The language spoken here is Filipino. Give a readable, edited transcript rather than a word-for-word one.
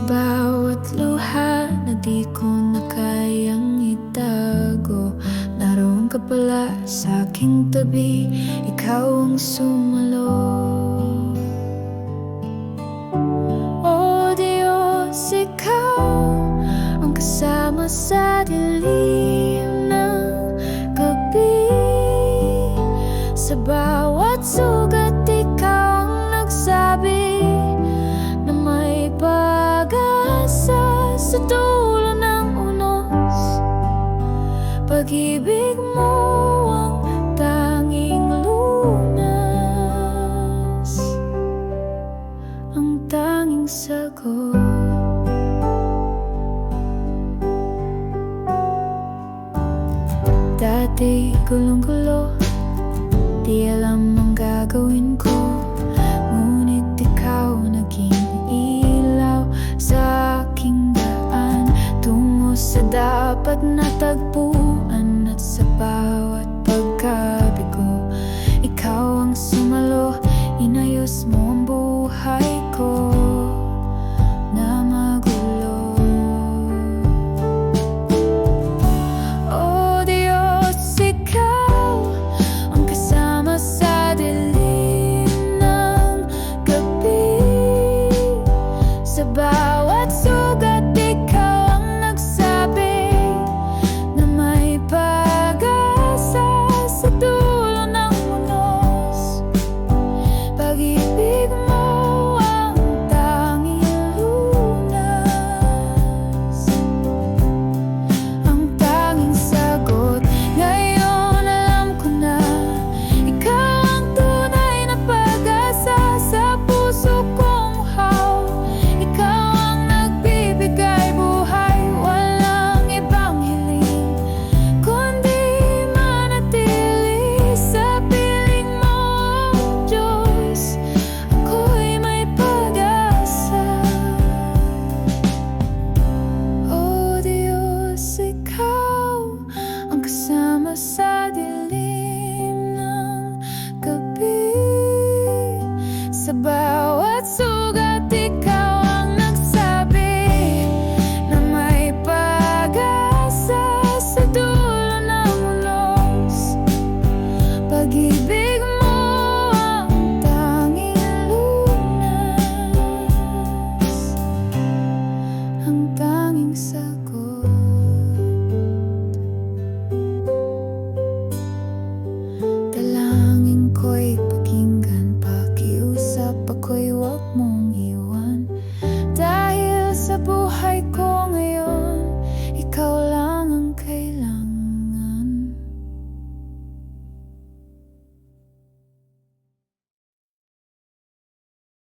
bawat luha na di ko na kayang itago, naroon ka pala sa aking tabi, ikaw ang sumalo. O Diyos, ikaw ang kasama sa dilim ng gabi. Sa bawat sugat, ikaw ang nagsabi na may pag-asa sa dulo ng unos. Pag-ibig mo ang tanging lunas, ang tanging sagot. Dati gulong-gulo, di alam ang gagawin ko, ngunit ikaw naging ilaw sa aking daan, tungo sa dapat na tagpuan. At sa bawat pagkabigo, ikaw ang sumalo, inayos mo ang buhay ko na magulo. O Diyos, ikaw ang kasama sa dilim ng gabi. Sa bawat sugat, ikaw ang nagsabi na may pag-asa sa dulo ng unos. Pag-ibig mo ang tanging lunas, ang tanging sagot. Ngayon alam ko na ikaw ang tunay na pag-asa sa puso kong uhaw. Ikaw ang nagbibigay buhay, walang ibang hiling kundi manatili sa piling mo, Diyos. Ako'y may pag-asa. O Diyos, ikaw ang kasama sa dilim ng gabi. Sa